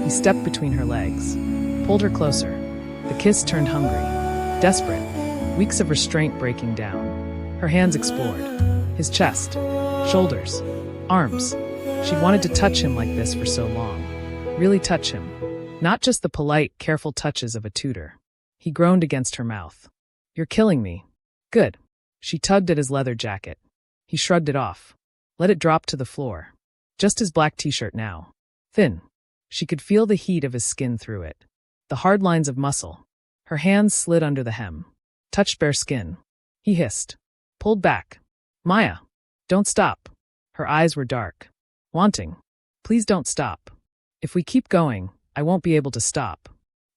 He stepped between her legs, pulled her closer. The kiss turned hungry, desperate, weeks of restraint breaking down. Her hands explored his chest, shoulders, arms. She'd wanted to touch him like this for so long. Really touch him. Not just the polite, careful touches of a tutor. He groaned against her mouth. "You're killing me." "Good." She tugged at his leather jacket. He shrugged it off. Let it drop to the floor. Just his black t-shirt now. Thin. She could feel the heat of his skin through it. The hard lines of muscle. Her hands slid under the hem. Touched bare skin. He hissed. Pulled back. "Maya. Don't stop." Her eyes were dark. Wanting. "Please don't stop. If we keep going, I won't be able to stop."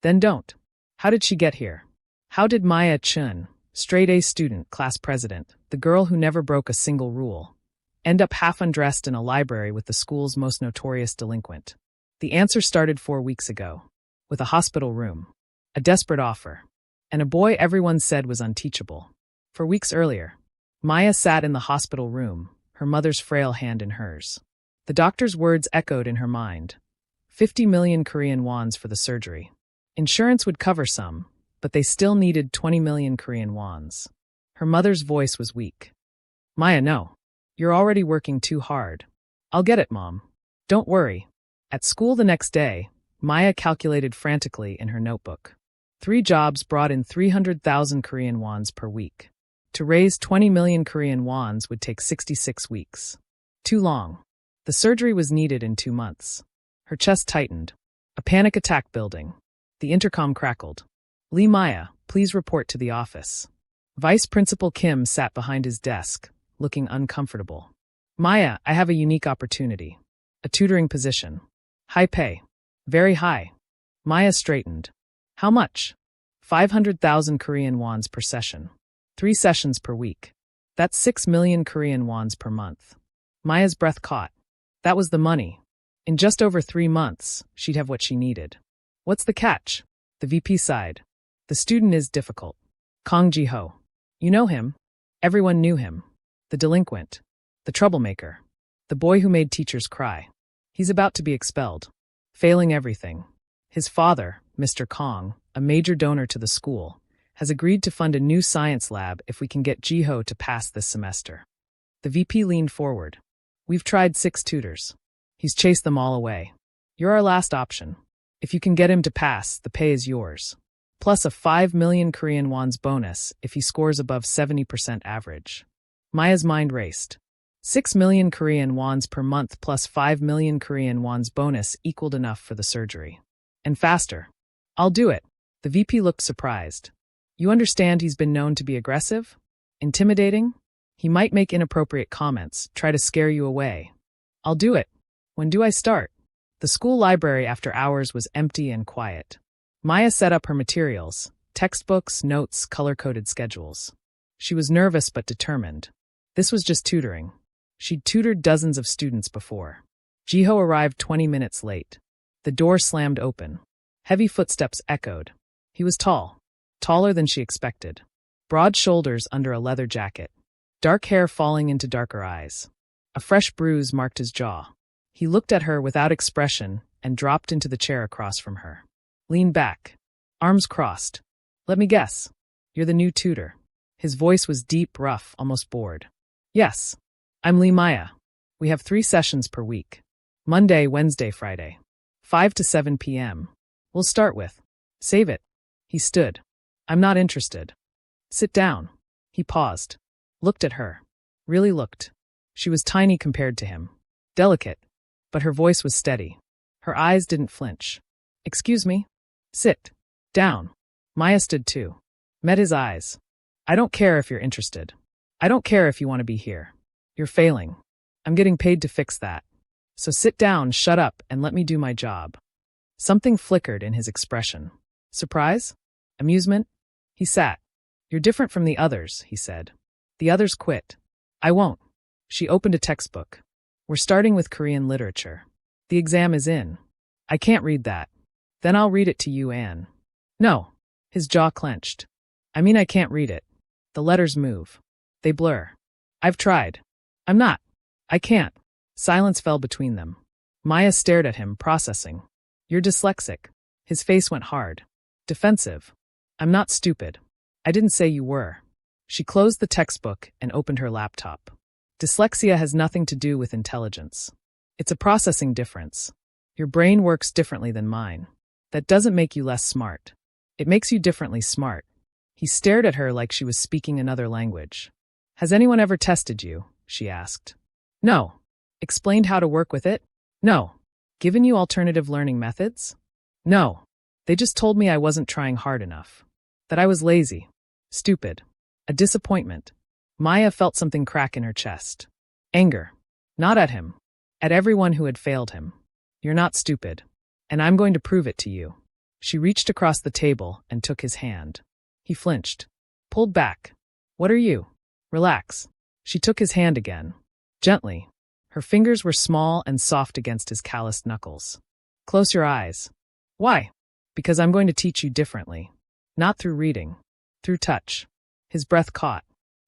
"Then don't." How did she get here? How did Maya Chun, straight-A student, class president, the girl who never broke a single rule, end up half undressed in a library with the school's most notorious delinquent? The answer started 4 weeks ago, with a hospital room, a desperate offer, and a boy everyone said was unteachable. 4 weeks earlier, Maya sat in the hospital room, her mother's frail hand in hers. The doctor's words echoed in her mind. 50 million Korean wons for the surgery. Insurance would cover some, but they still needed 20 million Korean wons. Her mother's voice was weak. "Maya, no. You're already working too hard." "I'll get it, Mom. Don't worry." At school the next day, Maya calculated frantically in her notebook. 3 jobs brought in 300,000 Korean wons per week. To raise 20 million Korean wons would take 66 weeks. Too long. The surgery was needed in 2 months. Her chest tightened. A panic attack building. The intercom crackled. "Lee Maya, please report to the office." Vice Principal Kim sat behind his desk, looking uncomfortable. "Maya, I have a unique opportunity. A tutoring position. High pay. Very high." Maya straightened. "How much?" 500,000 Korean wons per session. 3 sessions per week. That's 6 million Korean wons per month. Maya's breath caught. That was the money. In just over 3 months, she'd have what she needed. What's the catch? The VP sighed. The student is difficult. Kang Ji-ho. You know him. Everyone knew him. The delinquent. The troublemaker. The boy who made teachers cry. He's about to be expelled. Failing everything. His father, Mr. Kang, a major donor to the school, has agreed to fund a new science lab if we can get Ji-ho to pass this semester. The VP leaned forward. We've tried 6 tutors. He's chased them all away. You're our last option. If you can get him to pass, the pay is yours. Plus a 5 million Korean wons bonus if he scores above 70% average. Maya's mind raced. 6 million Korean wons per month plus 5 million Korean wons bonus equaled enough for the surgery. And faster. I'll do it. The VP looked surprised. You understand he's been known to be aggressive? Intimidating? He might make inappropriate comments, try to scare you away. I'll do it. When do I start? The school library after hours was empty and quiet. Maya set up her materials, textbooks, notes, color-coded schedules. She was nervous but determined. This was just tutoring. She'd tutored dozens of students before. Ji-ho arrived 20 minutes late. The door slammed open. Heavy footsteps echoed. He was tall. Taller than she expected. Broad shoulders under a leather jacket. Dark hair falling into darker eyes. A fresh bruise marked his jaw. He looked at her without expression and dropped into the chair across from her. Leaned back. Arms crossed. Let me guess. You're the new tutor. His voice was deep, rough, almost bored. Yes. I'm Lee Maya. We have 3 sessions per week. Monday, Wednesday, Friday. 5 to 7 p.m. We'll start with. Save it. He stood. I'm not interested. Sit down. He paused. Looked at her. Really looked. She was tiny compared to him. Delicate. But her voice was steady. Her eyes didn't flinch. Excuse me? Sit. Down. Maya stood too. Met his eyes. I don't care if you're interested. I don't care if you want to be here. You're failing. I'm getting paid to fix that. So sit down, shut up, and let me do my job. Something flickered in his expression. Surprise? Amusement? He sat. You're different from the others, he said. The others quit. I won't. She opened a textbook. We're starting with Korean literature. The exam is in. I can't read that. Then I'll read it to you, Anne. No. His jaw clenched. I mean, I can't read it. The letters move. They blur. I've tried. I'm not. I can't. Silence fell between them. Maya stared at him, processing. You're dyslexic. His face went hard. Defensive. I'm not stupid. I didn't say you were. She closed the textbook and opened her laptop. Dyslexia has nothing to do with intelligence. It's a processing difference. Your brain works differently than mine. That doesn't make you less smart. It makes you differently smart. He stared at her like she was speaking another language. Has anyone ever tested you? She asked. No. Explained how to work with it? No. Given you alternative learning methods? No. They just told me I wasn't trying hard enough. That I was lazy. Stupid. A disappointment. Maya felt something crack in her chest. Anger. Not at him. At everyone who had failed him. You're not stupid. And I'm going to prove it to you. She reached across the table and took his hand. He flinched. Pulled back. What are you? Relax. She took his hand again. Gently. Her fingers were small and soft against his calloused knuckles. Close your eyes. Why? Because I'm going to teach you differently. Not through reading. Through touch. His breath caught.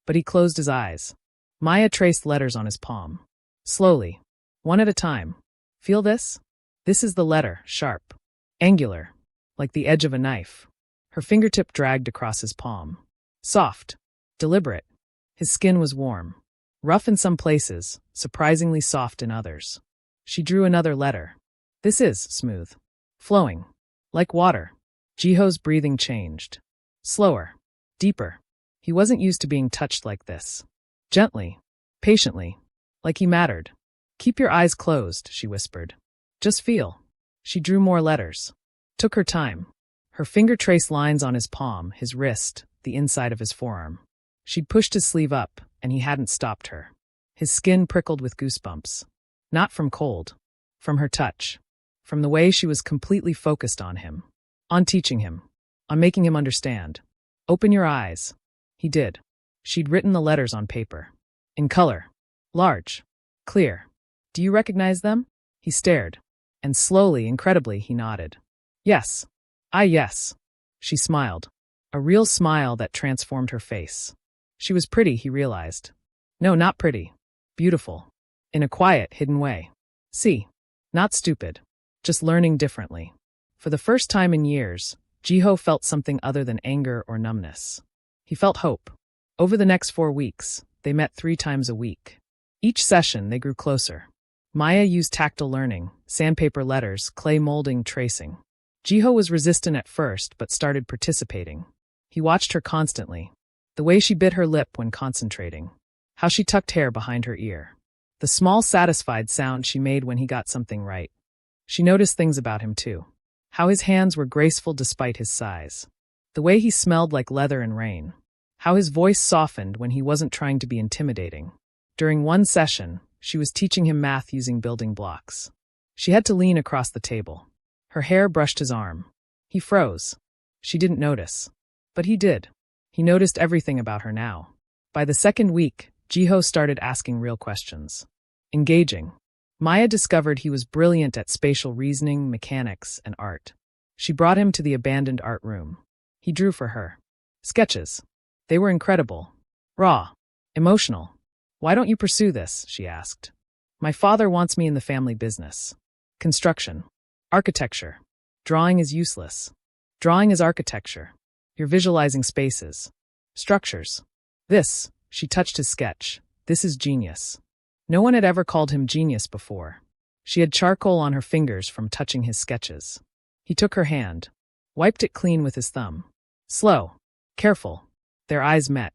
But he closed his eyes. Maya traced letters on his palm. Slowly. One at a time. Feel this? This is the letter, sharp. Angular. Like the edge of a knife. Her fingertip dragged across his palm. Soft. Deliberate. His skin was warm. Rough in some places, surprisingly soft in others. She drew another letter. This is smooth. Flowing. Like water. Ji-ho's breathing changed. Slower. Deeper. He wasn't used to being touched like this. Gently. Patiently. Like he mattered. Keep your eyes closed, she whispered. Just feel. She drew more letters. Took her time. Her finger traced lines on his palm, his wrist, the inside of his forearm. She'd pushed his sleeve up, and he hadn't stopped her. His skin prickled with goosebumps. Not from cold. From her touch. From the way she was completely focused on him. On teaching him. On making him understand. Open your eyes. He did. She'd written the letters on paper. In color. Large. Clear. Do you recognize them? He stared. And slowly, incredibly, he nodded. Yes. Yes. She smiled. A real smile that transformed her face. She was pretty, he realized. No, not pretty. Beautiful. In a quiet, hidden way. See. Not stupid. Just learning differently. For the first time in years, Ji-ho felt something other than anger or numbness. He felt hope. Over the next 4 weeks, they met 3 times a week. Each session, they grew closer. Maya used tactile learning, sandpaper letters, clay molding, tracing. Ji-ho was resistant at first, but started participating. He watched her constantly. The way she bit her lip when concentrating. How she tucked hair behind her ear. The small, satisfied sound she made when he got something right. She noticed things about him, too. How his hands were graceful despite his size. The way he smelled like leather and rain. How his voice softened when he wasn't trying to be intimidating. During one session, she was teaching him math using building blocks. She had to lean across the table. Her hair brushed his arm. He froze. She didn't notice. But he did. He noticed everything about her now. By the second week, Ji-ho started asking real questions. Engaging. Maya discovered he was brilliant at spatial reasoning, mechanics, and art. She brought him to the abandoned art room. He drew for her. Sketches. They were incredible. Raw. Emotional. Why don't you pursue this? She asked. My father wants me in the family business. Construction. Architecture. Drawing is useless. Drawing is architecture. You're visualizing spaces. Structures. This, she touched his sketch. This is genius. No one had ever called him genius before. She had charcoal on her fingers from touching his sketches. He took her hand. Wiped it clean with his thumb. Slow. Careful. Their eyes met.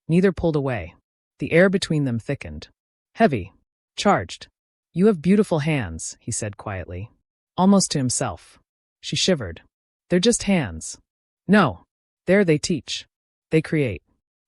Neither pulled away. The air between them thickened. Heavy. Charged. You have beautiful hands, he said quietly. Almost to himself. She shivered. They're just hands. No. There they teach. They create.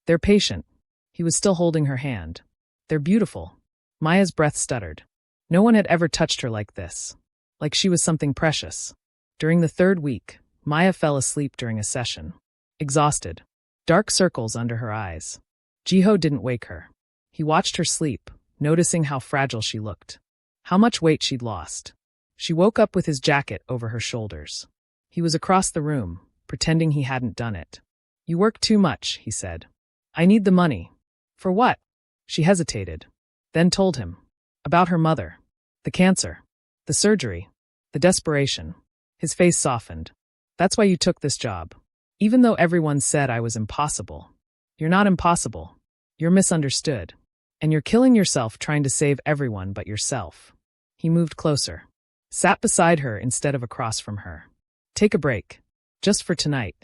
They're patient. He was still holding her hand. They're beautiful. Maya's breath stuttered. No one had ever touched her like this. Like she was something precious. During the 3rd week, Maya fell asleep during a session. Exhausted. Dark circles under her eyes. Ji-ho didn't wake her. He watched her sleep, noticing how fragile she looked. How much weight she'd lost. She woke up with his jacket over her shoulders. He was across the room, pretending he hadn't done it. You work too much, he said. I need the money. For what? She hesitated. Then told him. About her mother. The cancer. The surgery. The desperation. His face softened. That's why you took this job. Even though everyone said I was impossible. You're not impossible. You're misunderstood. And you're killing yourself trying to save everyone but yourself. He moved closer. Sat beside her instead of across from her. Take a break. Just for tonight.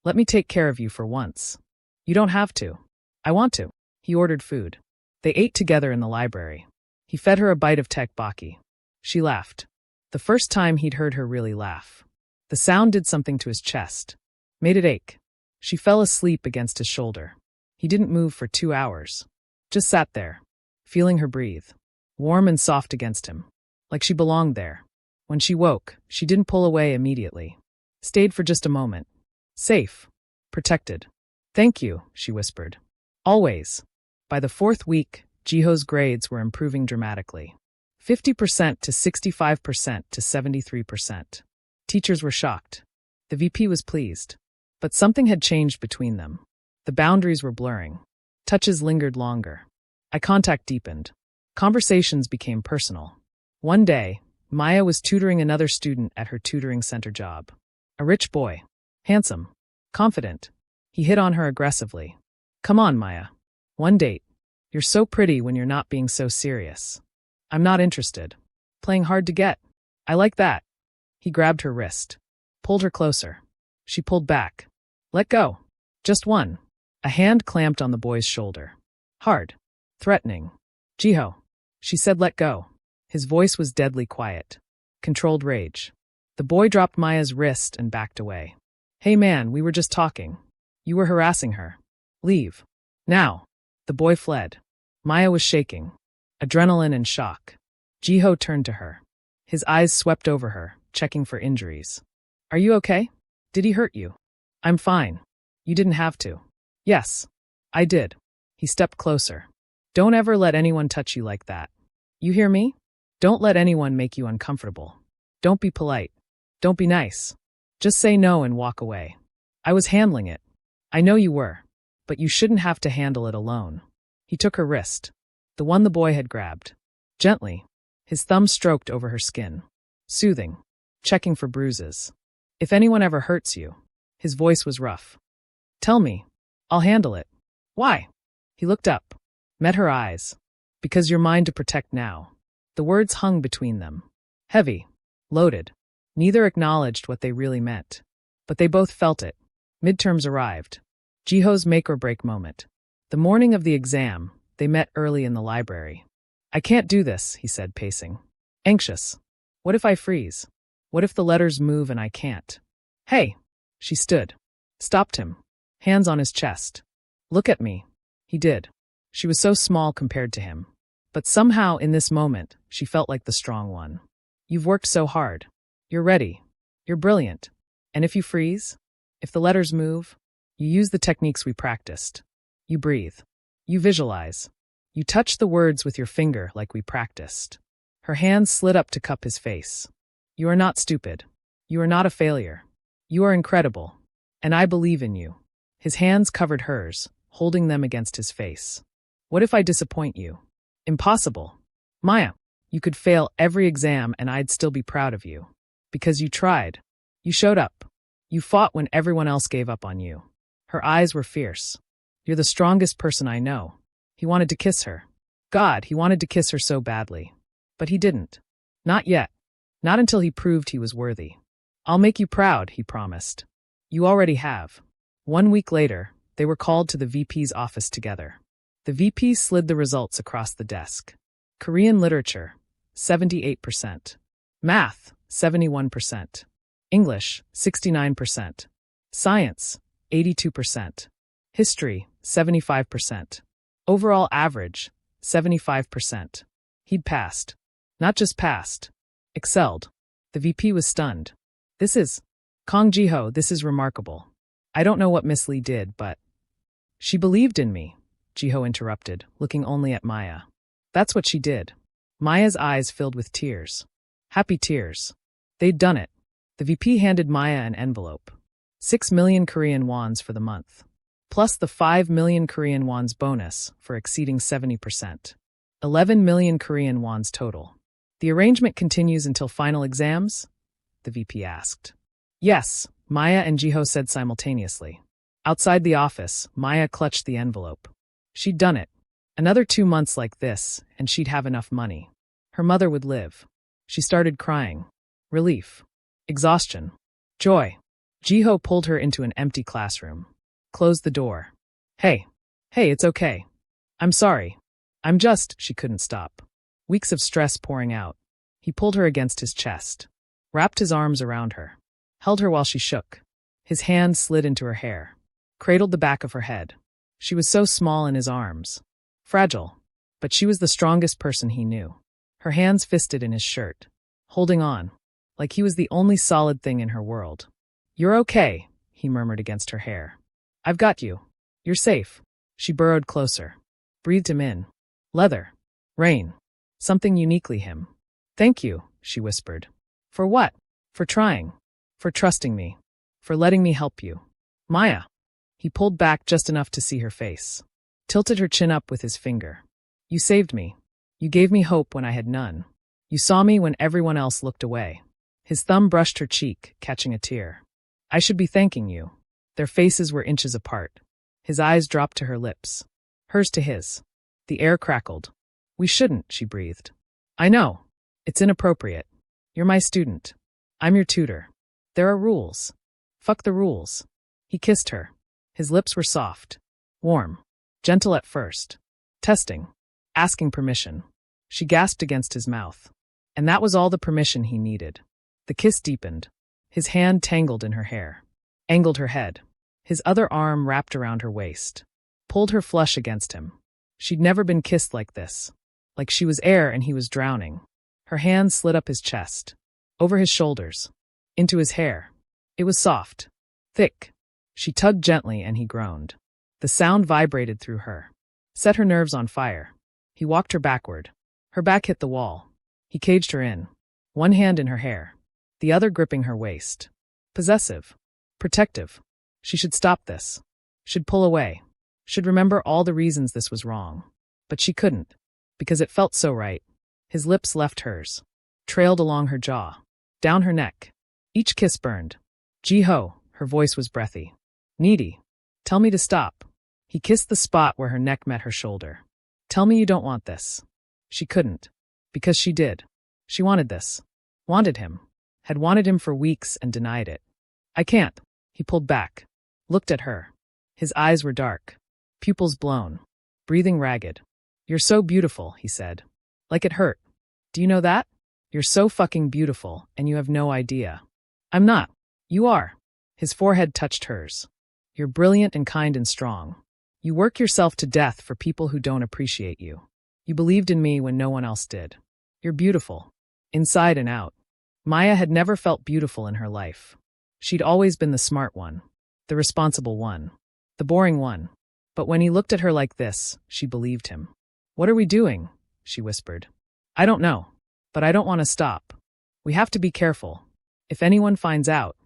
Let me take care of you for once. You don't have to. I want to. He ordered food. They ate together in the library. He fed her a bite of tteokbokki. She laughed. The first time he'd heard her really laugh. The sound did something to his chest. Made it ache. She fell asleep against his shoulder. He didn't move for 2 hours. Just sat there, feeling her breathe. Warm and soft against him. Like she belonged there. When she woke, she didn't pull away immediately. Stayed for just a moment. Safe. Protected. Thank you, she whispered. Always. By the 4th week, Ji-ho's grades were improving dramatically. 50% to 65% to 73%. Teachers were shocked. The VP was pleased. But something had changed between them. The boundaries were blurring. Touches lingered longer. Eye contact deepened. Conversations became personal. One day, Maya was tutoring another student at her tutoring center job. A rich boy. Handsome. Confident. He hit on her aggressively. Come on, Maya. One date. You're so pretty when you're not being so serious. I'm not interested. Playing hard to get. I like that. He grabbed her wrist. Pulled her closer. She pulled back. Let go. Just one. A hand clamped on the boy's shoulder. Hard. Threatening. Ji-ho. She said let go. His voice was deadly quiet. Controlled rage. The boy dropped Maya's wrist and backed away. Hey man, we were just talking. You were harassing her. Leave. Now. The boy fled. Maya was shaking. Adrenaline and shock. Ji-ho turned to her. His eyes swept over her, checking for injuries. Are you okay? Did he hurt you? I'm fine. You didn't have to. Yes. I did. He stepped closer. Don't ever let anyone touch you like that. You hear me? Don't let anyone make you uncomfortable. Don't be polite. Don't be nice. Just say no and walk away. I was handling it. I know you were. But you shouldn't have to handle it alone. He took her wrist. The one the boy had grabbed. Gently. His thumb stroked over her skin. Soothing. Checking for bruises. If anyone ever hurts you. His voice was rough. Tell me. I'll handle it. Why? He looked up. Met her eyes. Because you're mine to protect now. The words hung between them. Heavy. Loaded. Neither acknowledged what they really meant. But they both felt it. Midterms arrived. Ji-ho's make-or-break moment. The morning of the exam, they met early in the library. I can't do this, he said, pacing. Anxious. What if I freeze? What if the letters move and I can't? Hey! She stood. Stopped him. Hands on his chest. Look at me. He did. She was so small compared to him. But somehow, in this moment, she felt like the strong one. You've worked so hard. You're ready. You're brilliant. And if you freeze? If the letters move? You use the techniques we practiced. You breathe. You visualize. You touch the words with your finger like we practiced. Her hands slid up to cup his face. You are not stupid. You are not a failure. You are incredible. And I believe in you. His hands covered hers, holding them against his face. What if I disappoint you? Impossible. Maya, you could fail every exam and I'd still be proud of you. Because you tried. You showed up. You fought when everyone else gave up on you. Her eyes were fierce. You're the strongest person I know. He wanted to kiss her. God, he wanted to kiss her so badly. But he didn't. Not yet. Not until he proved he was worthy. I'll make you proud, he promised. You already have. 1 week later, they were called to the VP's office together. The VP slid the results across the desk. Korean literature, 78%. Math, 71%. English, 69%. Science, 82%. History, 75%. Overall average, 75%. He'd passed. Not just passed. Excelled. The VP was stunned. This is Kang Ji-ho, this is remarkable. I don't know what Miss Lee did, but... She believed in me, Ji-ho interrupted, looking only at Maya. That's what she did. Maya's eyes filled with tears. Happy tears. They'd done it. The VP handed Maya an envelope. 6 million Korean wons for the month. Plus the 5 million Korean wons bonus for exceeding 70%. 11 million Korean wons total. The arrangement continues until final exams? the VP asked. Yes, Maya and Ji-ho said simultaneously. Outside the office, Maya clutched the envelope. She'd done it. Another 2 months like this, and she'd have enough money. Her mother would live. She started crying. Relief. Exhaustion. Joy. Ji-ho pulled her into an empty classroom. Closed the door. Hey, it's okay. I'm sorry. She couldn't stop. Weeks of stress pouring out. He pulled her against his chest. Wrapped his arms around her. Held her while she shook. His hand slid into her hair. Cradled the back of her head. She was so small in his arms. Fragile. But she was the strongest person he knew. Her hands fisted in his shirt. Holding on. Like he was the only solid thing in her world. You're okay, he murmured against her hair. I've got you. You're safe. She burrowed closer. Breathed him in. Leather. Rain. Something uniquely him. Thank you, she whispered. For what? For trying. For trusting me. For letting me help you. Maya. He pulled back just enough to see her face. Tilted her chin up with his finger. You saved me. You gave me hope when I had none. You saw me when everyone else looked away. His thumb brushed her cheek, catching a tear. I should be thanking you. Their faces were inches apart. His eyes dropped to her lips. Hers to his. The air crackled. We shouldn't, she breathed. I know. It's inappropriate. You're my student. I'm your tutor. There are rules. Fuck the rules. He kissed her. His lips were soft. Warm. Gentle at first. Testing. Asking permission. She gasped against his mouth. And that was all the permission he needed. The kiss deepened. His hand tangled in her hair. Angled her head. His other arm wrapped around her waist. Pulled her flush against him. She'd never been kissed like this. Like she was air and he was drowning. Her hand slid up his chest. Over his shoulders. Into his hair. It was soft. Thick. She tugged gently and he groaned. The sound vibrated through her. Set her nerves on fire. He walked her backward. Her back hit the wall. He caged her in. One hand in her hair. The other gripping her waist. Possessive. Protective. She should stop this. Should pull away. Should remember all the reasons this was wrong. But she couldn't. Because it felt so right. His lips left hers. Trailed along her jaw. Down her neck. Each kiss burned. Ji-ho, her voice was breathy. Needy. Tell me to stop. He kissed the spot where her neck met her shoulder. Tell me you don't want this. She couldn't. Because she did. She wanted this. Wanted him. Had wanted him for weeks and denied it. I can't. He pulled back. Looked at her. His eyes were dark. Pupils blown. Breathing ragged. You're so beautiful, he said. Like it hurt. Do you know that? You're so fucking beautiful, and you have no idea. I'm not. You are. His forehead touched hers. You're brilliant and kind and strong. You work yourself to death for people who don't appreciate you. You believed in me when no one else did. You're beautiful. Inside and out. Maya had never felt beautiful in her life. She'd always been the smart one. The responsible one. The boring one. But when he looked at her like this, she believed him. What are we doing? She whispered. I don't know. But I don't want to stop. We have to be careful. If anyone finds out,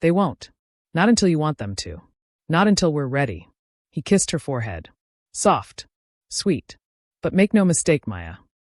they won't. Not until you want them to. Not until we're ready. He kissed her forehead. Soft. Sweet. But make no mistake, Maya.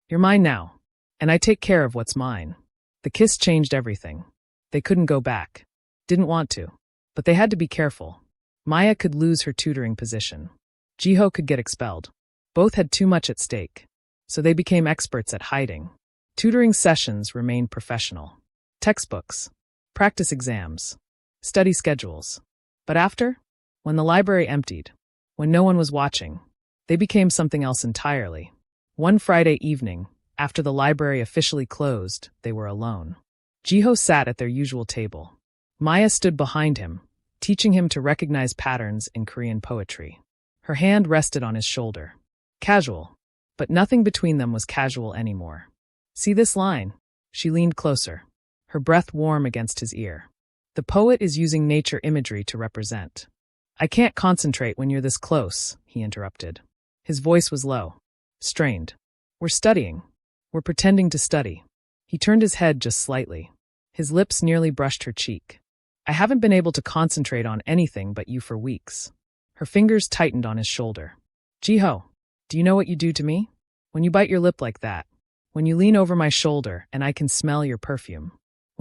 You're mine now. And I take care of what's mine. The kiss changed everything. They couldn't go back. Didn't want to. But they had to be careful. Maya could lose her tutoring position. Ji-ho could get expelled. Both had too much at stake. So they became experts at hiding. Tutoring sessions remained professional. Textbooks. Practice exams. Study schedules. But after? When the library emptied. When no one was watching. They became something else entirely. One Friday evening, after the library officially closed, they were alone. Ji-ho sat at their usual table. Maya stood behind him, teaching him to recognize patterns in Korean poetry. Her hand rested on his shoulder. Casual. But nothing between them was casual anymore. See this line? She leaned closer, her breath warm against his ear. The poet is using nature imagery to represent. I can't concentrate when you're this close, he interrupted. His voice was low, strained. We're studying. We're pretending to study. He turned his head just slightly. His lips nearly brushed her cheek. I haven't been able to concentrate on anything but you for weeks. Her fingers tightened on his shoulder. Ji-ho, do you know what you do to me? When you bite your lip like that. When you lean over my shoulder and I can smell your perfume.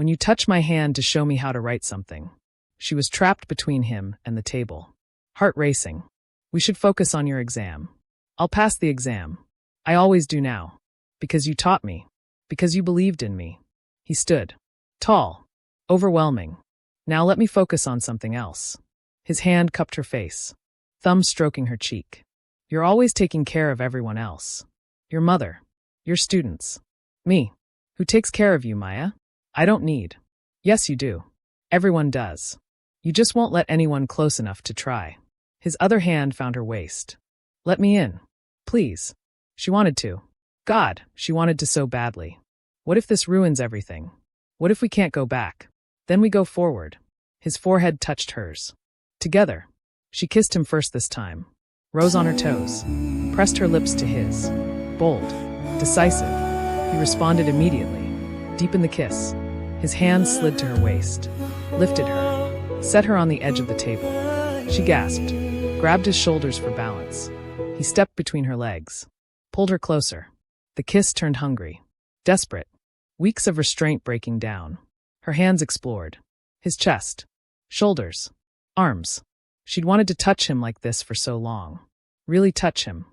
When you touch my hand to show me how to write something. She was trapped between him and the table. Heart racing. We should focus on your exam. I'll pass the exam. I always do now. Because you taught me. Because you believed in me. He stood. Tall. Overwhelming. Now let me focus on something else. His hand cupped her face. Thumb stroking her cheek. You're always taking care of everyone else. Your mother. Your students. Me. Who takes care of you, Maya? I don't need. Yes, you do. Everyone does. You just won't let anyone close enough to try. His other hand found her waist. Let me in. Please. She wanted to. God, she wanted to so badly. What if this ruins everything? What if we can't go back? Then we go forward. His forehead touched hers. Together. She kissed him first this time. Rose on her toes. Pressed her lips to his. Bold. Decisive. He responded immediately. Deep in the kiss. His hand slid to her waist. Lifted her. Set her on the edge of the table. She gasped. Grabbed his shoulders for balance. He stepped between her legs. Pulled her closer. The kiss turned hungry. Desperate. Weeks of restraint breaking down. Her hands explored. His chest. Shoulders. Arms. She'd wanted to touch him like this for so long. Really touch him.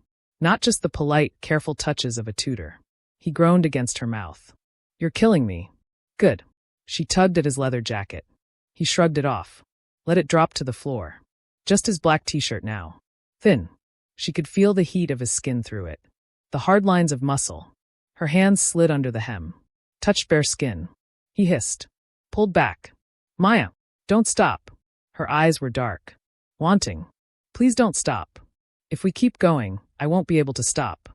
Not just the polite, careful touches of a tutor. He groaned against her mouth. You're killing me. Good. She tugged at his leather jacket. He shrugged it off. Let it drop to the floor. Just his black t-shirt now. Thin. She could feel the heat of his skin through it. The hard lines of muscle. Her hands slid under the hem. Touched bare skin. He hissed. Pulled back. Maya, don't stop. Her eyes were dark. Wanting. Please don't stop. If we keep going, I won't be able to stop.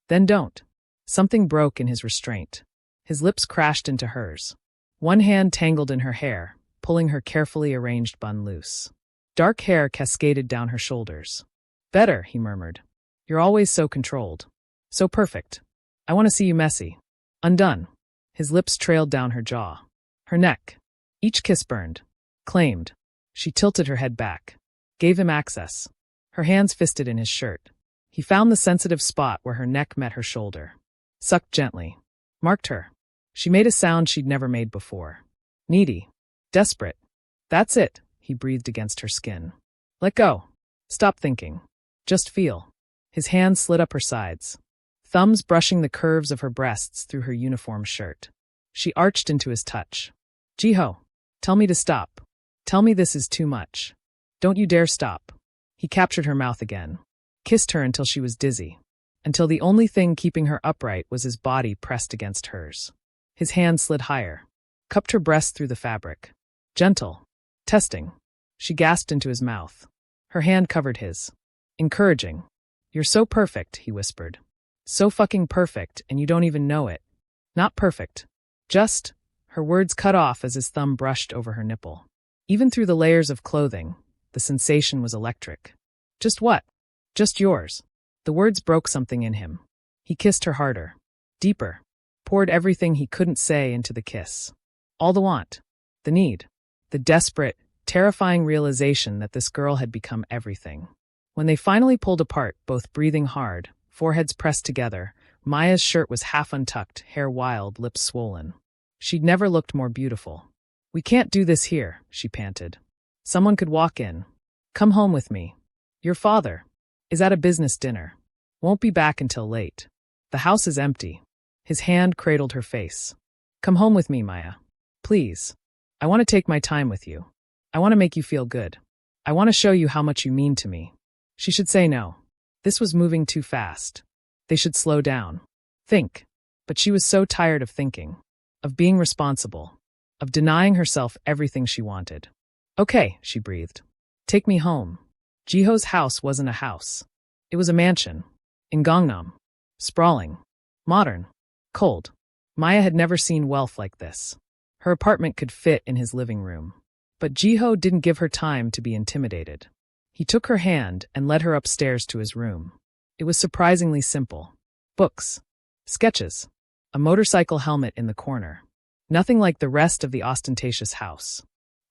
Then don't. Something broke in his restraint. His lips crashed into hers. One hand tangled in her hair, pulling her carefully arranged bun loose. Dark hair cascaded down her shoulders. Better, he murmured. You're always so controlled. So perfect. I want to see you messy. Undone. His lips trailed down her jaw. Her neck. Each kiss burned. Claimed. She tilted her head back. Gave him access. Her hands fisted in his shirt. He found the sensitive spot where her neck met her shoulder. Sucked gently. Marked her. She made a sound she'd never made before. Needy. Desperate. That's it, he breathed against her skin. Let go. Stop thinking. Just feel. His hands slid up her sides. Thumbs brushing the curves of her breasts through her uniform shirt. She arched into his touch. Ji-ho, tell me to stop. Tell me this is too much. Don't you dare stop. He captured her mouth again. Kissed her until she was dizzy. Until the only thing keeping her upright was his body pressed against hers. His hand slid higher. Cupped her breast through the fabric. Gentle. Testing. She gasped into his mouth. Her hand covered his. Encouraging. You're so perfect, he whispered. So fucking perfect, and you don't even know it. Not perfect. Just. Her words cut off as his thumb brushed over her nipple. Even through the layers of clothing, the sensation was electric. Just what? Just yours. The words broke something in him. He kissed her harder. Deeper. Poured everything he couldn't say into the kiss. All the want. The need. The desperate, terrifying realization that this girl had become everything. When they finally pulled apart, both breathing hard, foreheads pressed together, Maya's shirt was half untucked, hair wild, lips swollen. She'd never looked more beautiful. We can't do this here, she panted. Someone could walk in. Come home with me. Your father is at a business dinner. Won't be back until late. The house is empty. His hand cradled her face. Come home with me, Maya. Please. I want to take my time with you. I want to make you feel good. I want to show you how much you mean to me. She should say no. This was moving too fast. They should slow down. Think. But she was so tired of thinking. Of being responsible. Of denying herself everything she wanted. Okay, she breathed. Take me home. Ji-ho's house wasn't a house. It was a mansion. In Gangnam. Sprawling. Modern. Cold. Maya had never seen wealth like this. Her apartment could fit in his living room. But Ji-ho didn't give her time to be intimidated. He took her hand and led her upstairs to his room. It was surprisingly simple. Books. Sketches. A motorcycle helmet in the corner. Nothing like the rest of the ostentatious house.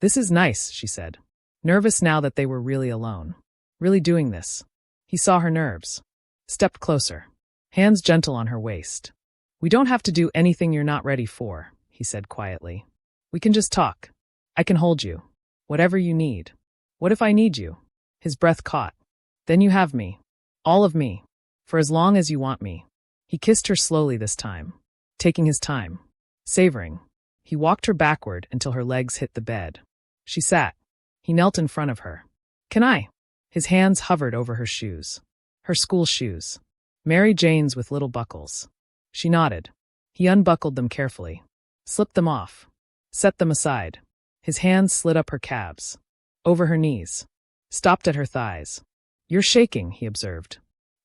This is nice, she said. Nervous now that they were really alone. Really doing this. He saw her nerves. Stepped closer. Hands gentle on her waist. We don't have to do anything you're not ready for, he said quietly. We can just talk. I can hold you. Whatever you need. What if I need you? His breath caught. Then you have me. All of me. For as long as you want me. He kissed her slowly this time. Taking his time. Savoring. He walked her backward until her legs hit the bed. She sat. He knelt in front of her. Can I? His hands hovered over her shoes. Her school shoes. Mary Jane's with little buckles. She nodded. He unbuckled them carefully. Slipped them off. Set them aside. His hands slid up her calves. Over her knees. Stopped at her thighs. You're shaking, he observed.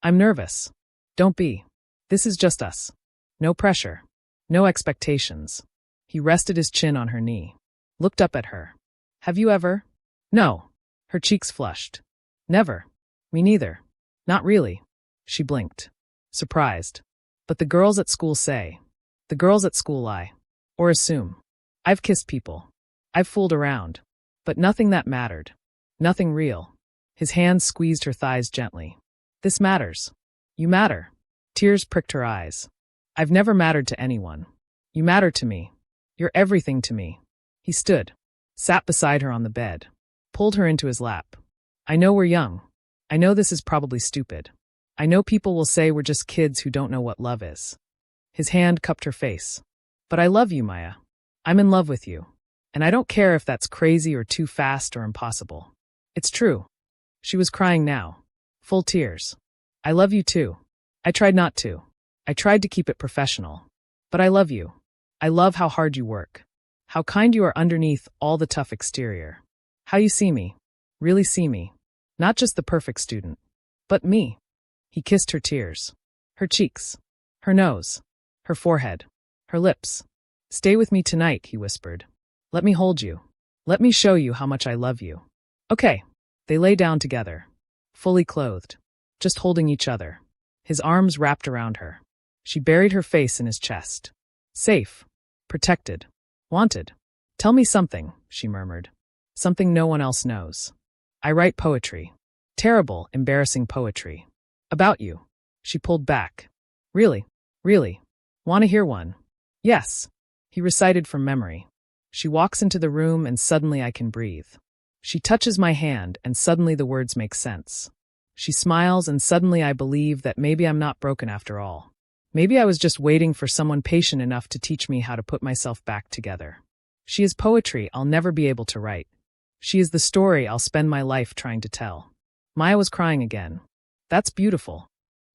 I'm nervous. Don't be. This is just us. No pressure. No expectations. He rested his chin on her knee. Looked up at her. Have you ever? No. Her cheeks flushed. Never. Me neither. Not really. She blinked. Surprised. But the girls at school say. The girls at school lie. Or assume. I've kissed people. I've fooled around. But nothing that mattered. Nothing real. His hands squeezed her thighs gently. This matters. You matter. Tears pricked her eyes. I've never mattered to anyone. You matter to me. You're everything to me. He stood. Sat beside her on the bed. Pulled her into his lap. I know we're young. I know this is probably stupid. I know people will say we're just kids who don't know what love is. His hand cupped her face. But I love you, Maya. I'm in love with you. And I don't care if that's crazy or too fast or impossible. It's true. She was crying now. Full tears. I love you too. I tried not to. I tried to keep it professional. But I love you. I love how hard you work. How kind you are underneath all the tough exterior. How you see me. Really see me. Not just the perfect student. But me. He kissed her tears. Her cheeks. Her nose. Her forehead. Her lips. Stay with me tonight, he whispered. Let me hold you. Let me show you how much I love you. Okay. They lay down together. Fully clothed. Just holding each other. His arms wrapped around her. She buried her face in his chest. Safe. Protected. Wanted. Tell me something, she murmured. Something no one else knows. I write poetry. Terrible, embarrassing poetry. About you. She pulled back. Really? Really? Want to hear one? Yes. He recited from memory. She walks into the room and suddenly I can breathe. She touches my hand and suddenly the words make sense. She smiles and suddenly I believe that maybe I'm not broken after all. Maybe I was just waiting for someone patient enough to teach me how to put myself back together. She is poetry I'll never be able to write. She is the story I'll spend my life trying to tell. Maya was crying again. That's beautiful.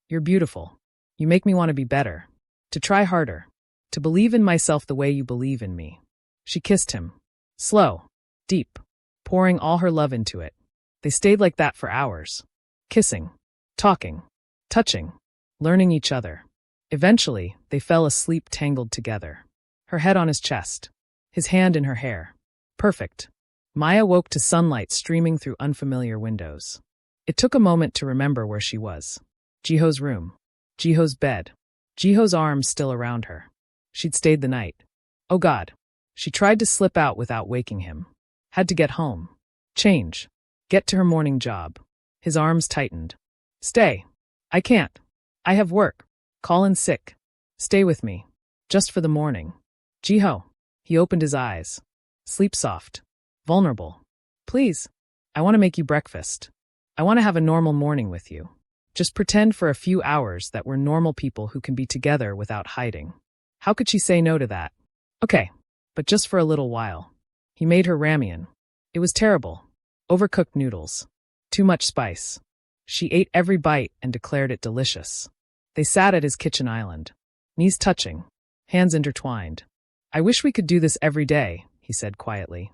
You're beautiful. You make me want to be better. To try harder. To believe in myself the way you believe in me. She kissed him. Slow. Deep. Pouring all her love into it. They stayed like that for hours. Kissing. Talking. Touching. Learning each other. Eventually, they fell asleep tangled together. Her head on his chest. His hand in her hair. Perfect. Maya woke to sunlight streaming through unfamiliar windows. It took a moment to remember where she was. Ji-ho's room. Ji-ho's bed. Ji-ho's arms still around her. She'd stayed the night. Oh God. She tried to slip out without waking him. Had to get home. Change. Get to her morning job. His arms tightened. Stay. I can't. I have work. Call in sick. Stay with me. Just for the morning. Ji-ho. He opened his eyes. Sleep soft. Vulnerable. Please. I want to make you breakfast. I want to have a normal morning with you. Just pretend for a few hours that we're normal people who can be together without hiding. How could she say no to that? Okay. But just for a little while. He made her ramen. It was terrible. Overcooked noodles. Too much spice. She ate every bite and declared it delicious. They sat at his kitchen island. Knees touching. Hands intertwined. I wish we could do this every day, he said quietly.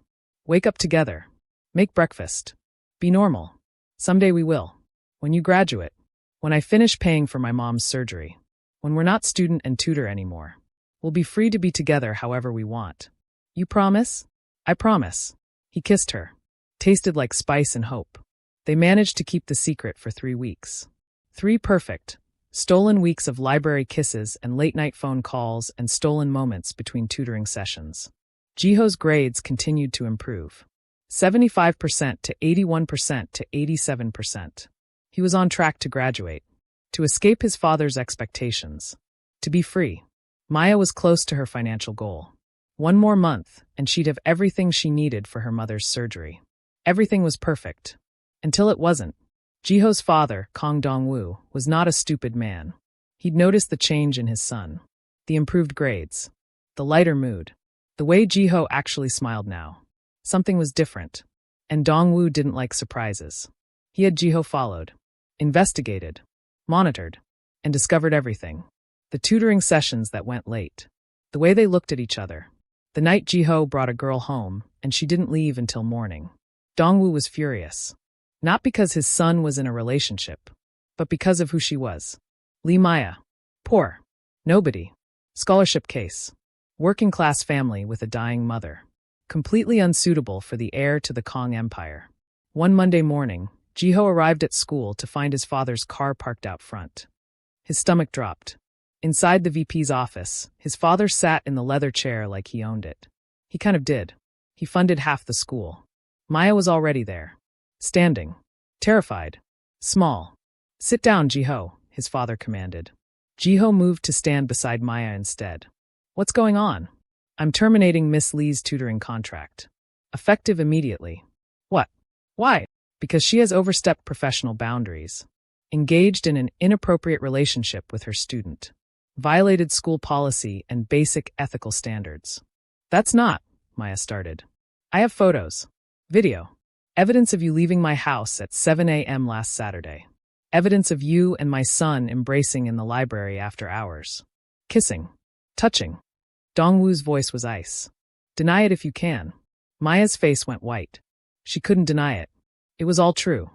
Wake up together. Make breakfast. Be normal. Someday we will. When you graduate. When I finish paying for my mom's surgery. When we're not student and tutor anymore. We'll be free to be together however we want. You promise? I promise. He kissed her. Tasted like spice and hope. They managed to keep the secret for 3 weeks. 3 perfect, stolen weeks of library kisses and late-night phone calls and stolen moments between tutoring sessions. Ji-ho's grades continued to improve. 75% to 81% to 87%. He was on track to graduate. To escape his father's expectations. To be free. Maya was close to her financial goal. One more month, and she'd have everything she needed for her mother's surgery. Everything was perfect. Until it wasn't. Ji-ho's father, Kang Dong-woo, was not a stupid man. He'd noticed the change in his son. The improved grades. The lighter mood. The way Ji-ho actually smiled now. Something was different. And Dong-woo didn't like surprises. He had Ji-ho followed, investigated, monitored, and discovered everything. The tutoring sessions that went late. The way they looked at each other. The night Ji-ho brought a girl home, and she didn't leave until morning. Dong-woo was furious. Not because his son was in a relationship, but because of who she was. Lee Maya. Poor. Nobody. Scholarship case. Working-class family with a dying mother. Completely unsuitable for the heir to the Kang Empire. One Monday morning, Ji-ho arrived at school to find his father's car parked out front. His stomach dropped. Inside the VP's office, his father sat in the leather chair like he owned it. He kind of did. He funded half the school. Maya was already there. Standing. Terrified. Small. Sit down, Ji-ho, his father commanded. Ji-ho moved to stand beside Maya instead. What's going on? I'm terminating Miss Lee's tutoring contract. Effective immediately. What? Why? Because she has overstepped professional boundaries. Engaged in an inappropriate relationship with her student. Violated school policy and basic ethical standards. That's not, Maya started. I have photos. Video. Evidence of you leaving my house at 7 a.m. last Saturday. Evidence of you and my son embracing in the library after hours. Kissing. Touching. Dong-woo's voice was ice. Deny it if you can. Maya's face went white. She couldn't deny it. It was all true.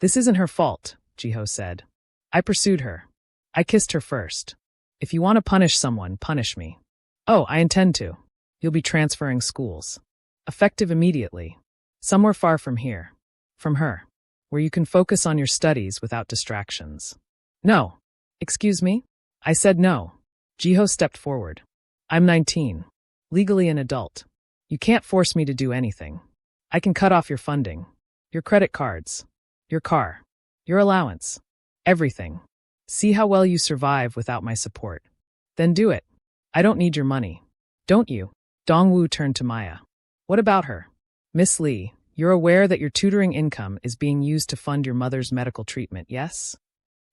This isn't her fault, Ji-ho said. I pursued her. I kissed her first. If you want to punish someone, punish me. Oh, I intend to. You'll be transferring schools. Effective immediately. Somewhere far from here. From her. Where you can focus on your studies without distractions. No. Excuse me? I said no. Ji-ho stepped forward. I'm 19. Legally an adult. You can't force me to do anything. I can cut off your funding. Your credit cards. Your car. Your allowance. Everything. See how well you survive without my support. Then do it. I don't need your money. Don't you? Dong-woo turned to Maya. What about her? Miss Lee, you're aware that your tutoring income is being used to fund your mother's medical treatment, yes?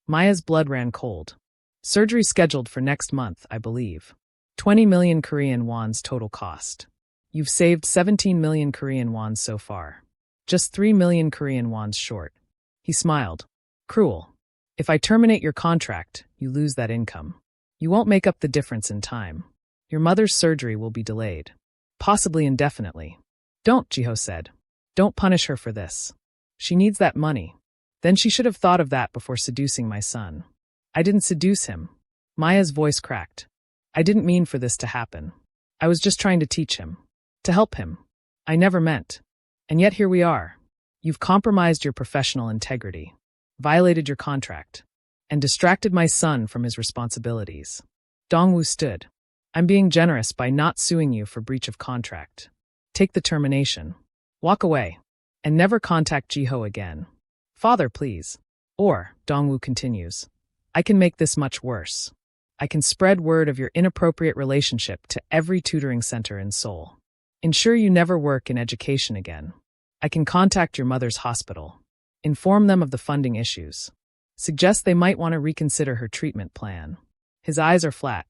Maya's blood ran cold. Surgery scheduled for next month, I believe. 20 million Korean won's total cost. You've saved 17 million Korean wons so far. Just 3 million Korean wons short. He smiled. Cruel. If I terminate your contract, you lose that income. You won't make up the difference in time. Your mother's surgery will be delayed. Possibly indefinitely. Don't, Ji-ho said. Don't punish her for this. She needs that money. Then she should have thought of that before seducing my son. I didn't seduce him. Maya's voice cracked. I didn't mean for this to happen. I was just trying to teach him. To help him. I never meant. And yet here we are. You've compromised your professional integrity. Violated your contract. And distracted my son from his responsibilities. Dong-woo stood. I'm being generous by not suing you for breach of contract. Take the termination. Walk away. And never contact Ji-ho again. Father, please. Or, Dong-woo continues, I can make this much worse. I can spread word of your inappropriate relationship to every tutoring center in Seoul. Ensure you never work in education again. I can contact your mother's hospital. Inform them of the funding issues. Suggest they might want to reconsider her treatment plan. His eyes are flat.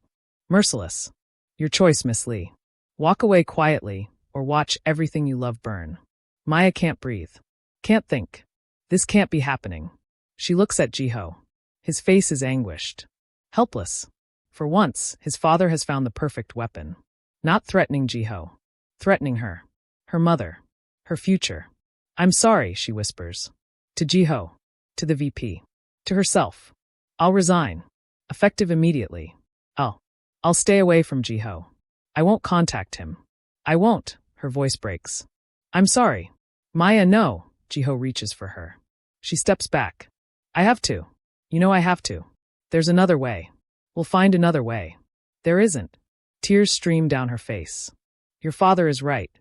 Merciless. Your choice, Miss Lee. Walk away quietly, or watch everything you love burn. Maya can't breathe. Can't think. This can't be happening. She looks at Ji-ho. His face is anguished. Helpless. For once, his father has found the perfect weapon. Not threatening Ji-ho. Threatening her. Her mother. Her future. I'm sorry, she whispers. To Ji-ho. To the VP. To herself. I'll resign. Effective immediately. I'll stay away from Ji-ho. I won't contact him. I won't, her voice breaks. I'm sorry. Maya, no. Ji-ho reaches for her. She steps back. I have to. You know I have to. There's another way. We'll find another way. There isn't. Tears stream down her face. Your father is right.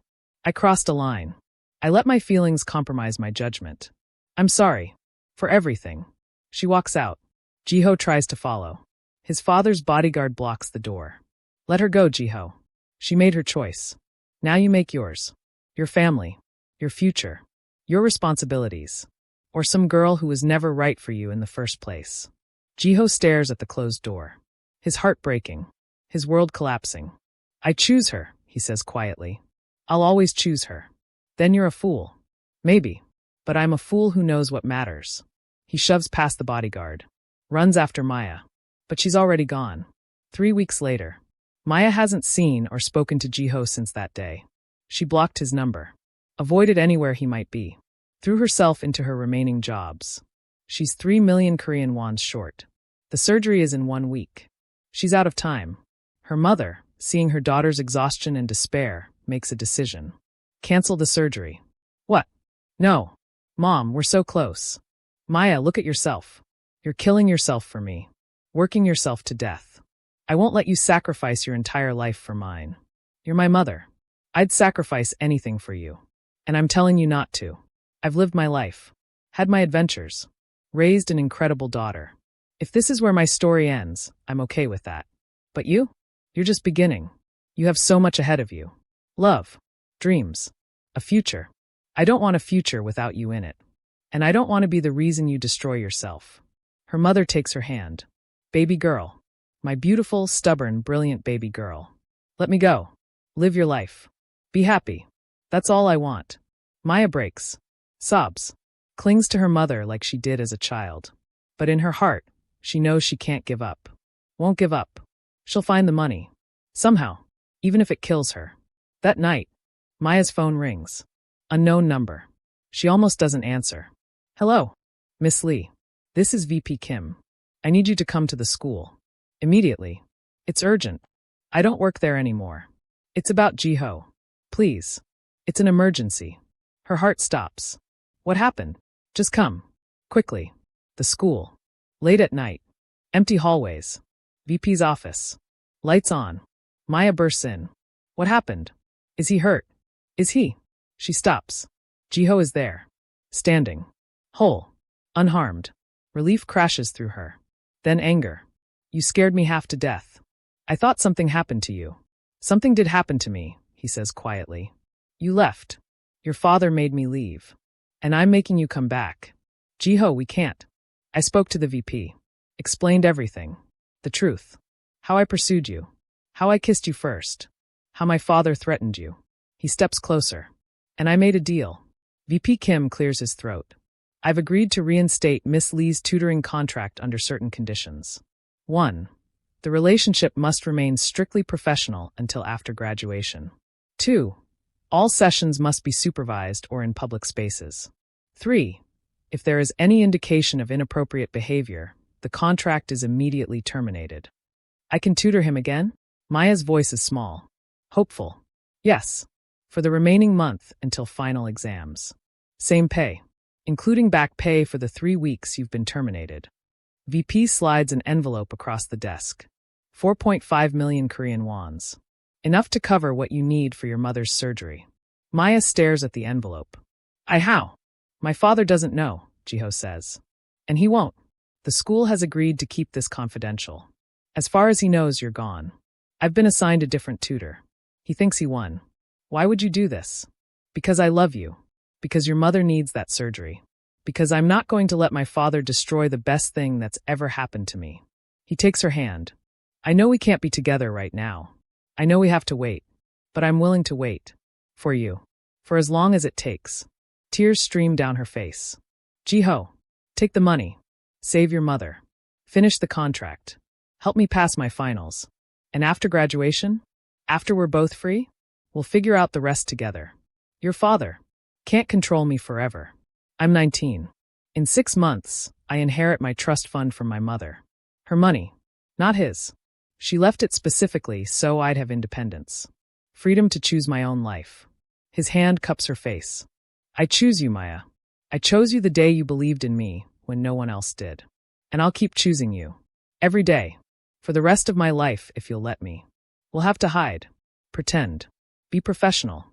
I crossed a line. I let my feelings compromise my judgment. I'm sorry. For everything. She walks out. Ji-ho tries to follow. His father's bodyguard blocks the door. Let her go, Ji-ho. She made her choice. Now you make yours. Your family. Your future. Your responsibilities. Or some girl who was never right for you in the first place. Ji-ho stares at the closed door. His heart breaking. His world collapsing. I choose her, he says quietly. I'll always choose her. Then you're a fool. Maybe. But I'm a fool who knows what matters. He shoves past the bodyguard. Runs after Maya. But she's already gone. 3 weeks later. Maya hasn't seen or spoken to Ji-ho since that day. She blocked his number. Avoided anywhere he might be. Threw herself into her remaining jobs. She's 3 million Korean wons short. The surgery is in 1 week. She's out of time. Her mother, seeing her daughter's exhaustion and despair, makes a decision. Cancel the surgery. What? No. Mom, we're so close. Maya, look at yourself. You're killing yourself for me. Working yourself to death. I won't let you sacrifice your entire life for mine. You're my mother. I'd sacrifice anything for you. And I'm telling you not to. I've lived my life. Had my adventures. Raised an incredible daughter. If this is where my story ends, I'm okay with that. But you? You're just beginning. You have so much ahead of you. Love. Dreams. A future. I don't want a future without you in it. And I don't want to be the reason you destroy yourself. Her mother takes her hand. Baby girl. My beautiful, stubborn, brilliant baby girl. Let me go. Live your life. Be happy. That's all I want. Maya breaks. Sobs. Clings to her mother like she did as a child. But in her heart, she knows she can't give up. Won't give up. She'll find the money. Somehow. Even if it kills her. That night, Maya's phone rings. Unknown number. She almost doesn't answer. Hello. Miss Lee. This is VP Kim. I need you to come to the school. Immediately. It's urgent. I don't work there anymore. It's about Ji-ho. Please. It's an emergency. Her heart stops. What happened? Just come. Quickly. The school. Late at night. Empty hallways. VP's office. Lights on. Maya bursts in. What happened? Is he hurt? Is he? She stops. Ji-ho is there. Standing. Whole. Unharmed. Relief crashes through her. Then anger. You scared me half to death. I thought something happened to you. Something did happen to me, he says quietly. You left. Your father made me leave. And I'm making you come back. Ji-ho, we can't. I spoke to the VP. Explained everything. The truth. How I pursued you. How I kissed you first. How my father threatened you. He steps closer. And I made a deal. VP Kim clears his throat. I've agreed to reinstate Miss Lee's tutoring contract under certain conditions. 1. The relationship must remain strictly professional until after graduation. 2. All sessions must be supervised or in public spaces. 3. If there is any indication of inappropriate behavior, the contract is immediately terminated. I can tutor him again? Maya's voice is small. Hopeful. Yes. For the remaining month until final exams. Same pay. Including back pay for the 3 weeks you've been terminated. VP slides an envelope across the desk. 4.5 million Korean wons. Enough to cover what you need for your mother's surgery. Maya stares at the envelope. How? My father doesn't know, Ji-ho says. And he won't. The school has agreed to keep this confidential. As far as he knows, you're gone. I've been assigned a different tutor. He thinks he won. Why would you do this? Because I love you. Because your mother needs that surgery. Because I'm not going to let my father destroy the best thing that's ever happened to me. He takes her hand. I know we can't be together right now. I know we have to wait. But I'm willing to wait. For you. For as long as it takes. Tears stream down her face. Ji-ho. Take the money. Save your mother. Finish the contract. Help me pass my finals. And after graduation? After we're both free? We'll figure out the rest together. Your father can't control me forever. I'm 19. In 6 months, I inherit my trust fund from my mother. Her money. Not his. She left it specifically so I'd have independence. Freedom to choose my own life. His hand cups her face. I choose you, Maya. I chose you the day you believed in me when no one else did. And I'll keep choosing you. Every day. For the rest of my life if you'll let me. We'll have to hide. Pretend. Be professional.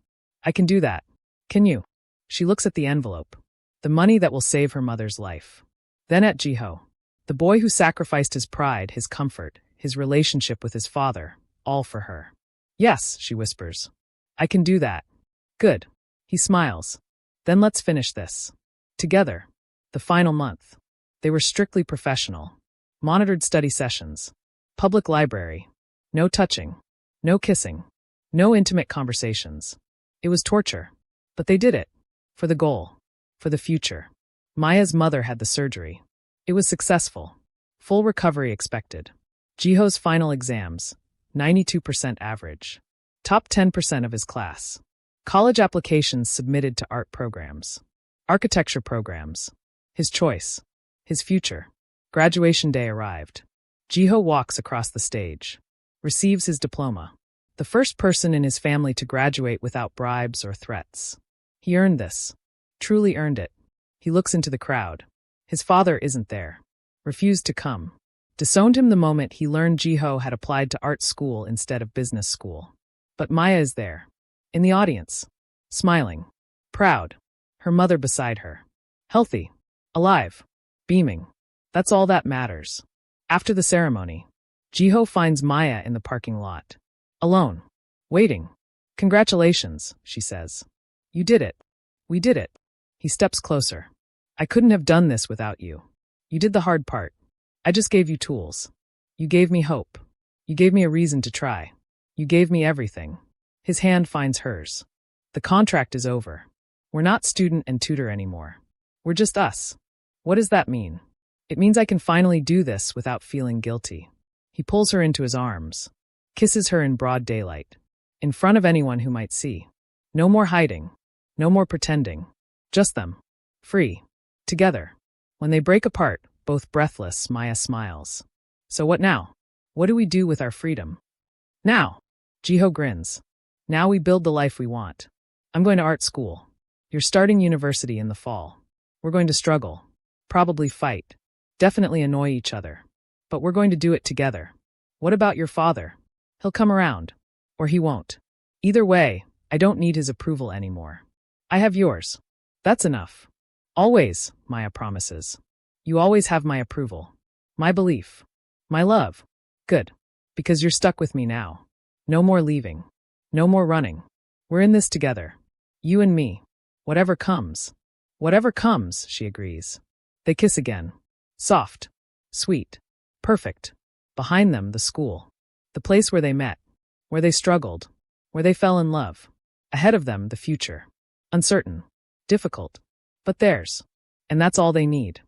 I can do that. Can you? She looks at the envelope. The money that will save her mother's life. Then at Ji-ho. The boy who sacrificed his pride, his comfort, his relationship with his father, all for her. Yes, she whispers. I can do that. Good. He smiles. Then let's finish this. Together. The final month. They were strictly professional. Monitored study sessions. Public library. No touching. No kissing. No intimate conversations. It was torture. But they did it. For the goal. For the future. Maya's mother had the surgery. It was successful. Full recovery expected. Ji-ho's final exams. 92% average. Top 10% of his class. College applications submitted to art programs. Architecture programs. His choice. His future. Graduation day arrived. Ji-ho walks across the stage. Receives his diploma. The first person in his family to graduate without bribes or threats. He earned this. Truly earned it. He looks into the crowd. His father isn't there. Refused to come. Disowned him the moment he learned Ji-ho had applied to art school instead of business school. But Maya is there. In the audience. Smiling. Proud. Her mother beside her. Healthy. Alive. Beaming. That's all that matters. After the ceremony, Ji-ho finds Maya in the parking lot. Alone. Waiting. Congratulations, she says. You did it. We did it. He steps closer. I couldn't have done this without you. You did the hard part. I just gave you tools. You gave me hope. You gave me a reason to try. You gave me everything. His hand finds hers. The contract is over. We're not student and tutor anymore. We're just us. What does that mean? It means I can finally do this without feeling guilty. He pulls her into his arms. Kisses her in broad daylight. In front of anyone who might see. No more hiding. No more pretending. Just them. Free. Together. When they break apart, both breathless, Maya smiles. So what now? What do we do with our freedom? Now. Ji-ho grins. Now we build the life we want. I'm going to art school. You're starting university in the fall. We're going to struggle. Probably fight. Definitely annoy each other. But we're going to do it together. What about your father? He'll come around. Or he won't. Either way, I don't need his approval anymore. I have yours. That's enough. Always, Maya promises. You always have my approval. My belief. My love. Good. Because you're stuck with me now. No more leaving. No more running. We're in this together. You and me. Whatever comes. Whatever comes, she agrees. They kiss again. Soft. Sweet. Perfect. Behind them, the school. The place where they met. Where they struggled. Where they fell in love. Ahead of them, the future. Uncertain. Difficult. But theirs. And that's all they need.